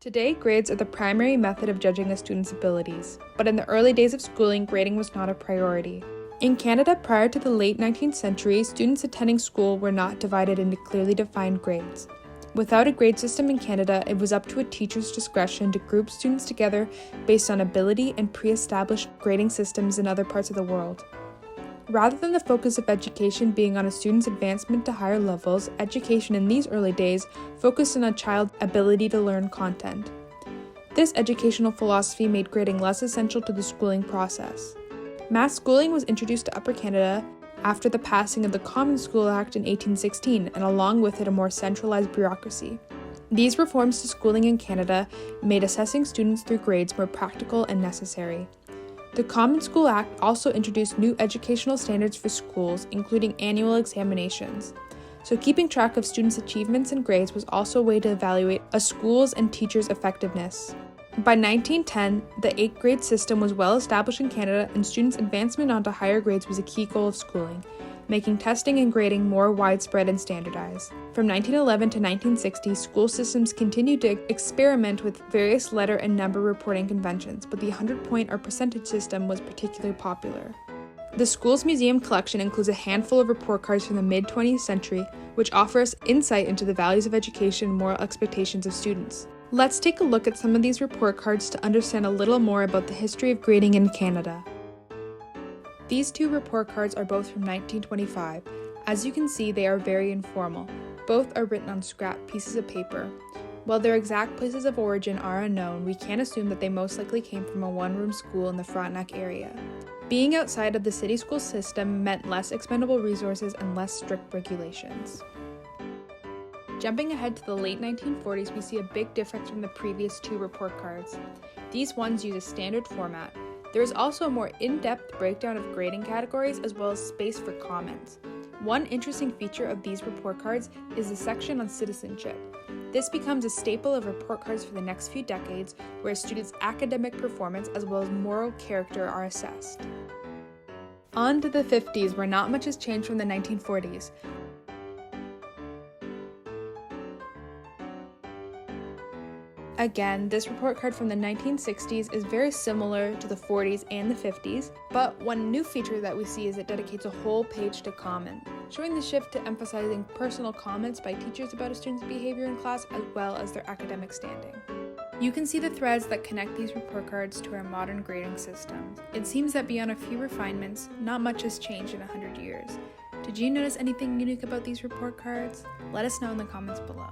Today, grades are the primary method of judging a student's abilities, but in the early days of schooling, grading was not a priority. In Canada, prior to the late 19th century, students attending school were not divided into clearly defined grades. Without a grade system in Canada, it was up to a teacher's discretion to group students together based on ability and pre-established grading systems in other parts of the world. Rather than the focus of education being on a student's advancement to higher levels, education in these early days focused on a child's ability to learn content. This educational philosophy made grading less essential to the schooling process. Mass schooling was introduced to Upper Canada after the passing of the Common School Act in 1816, and along with it a more centralized bureaucracy. These reforms to schooling in Canada made assessing students through grades more practical and necessary. The Common School Act also introduced new educational standards for schools, including annual examinations. So keeping track of students' achievements and grades was also a way to evaluate a school's and teachers' effectiveness. By 1910, the 8th grade system was well established in Canada, and students' advancement onto higher grades was a key goal of schooling, making testing and grading more widespread and standardized. From 1911 to 1960, school systems continued to experiment with various letter and number reporting conventions, but the 100-point or percentage system was particularly popular. The Schools Museum collection includes a handful of report cards from the mid-20th century, which offer us insight into the values of education and moral expectations of students. Let's take a look at some of these report cards to understand a little more about the history of grading in Canada. These two report cards are both from 1925. As you can see, they are very informal. Both are written on scrap pieces of paper. While their exact places of origin are unknown, we can assume that they most likely came from a one-room school in the Frontenac area. Being outside of the city school system meant less expendable resources and less strict regulations. Jumping ahead to the late 1940s, we see a big difference from the previous two report cards. These ones use a standard format. There is also a more in-depth breakdown of grading categories as well as space for comments. One interesting feature of these report cards is the section on citizenship. This becomes a staple of report cards for the next few decades, where students' academic performance as well as moral character are assessed. On to the 50s, where not much has changed from the 1940s. Again, this report card from the 1960s is very similar to the 40s and the 50s, but one new feature that we see is it dedicates a whole page to comment, showing the shift to emphasizing personal comments by teachers about a student's behavior in class as well as their academic standing. You can see the threads that connect these report cards to our modern grading system. It seems that beyond a few refinements, not much has changed in 100 years. Did you notice anything unique about these report cards? Let us know in the comments below.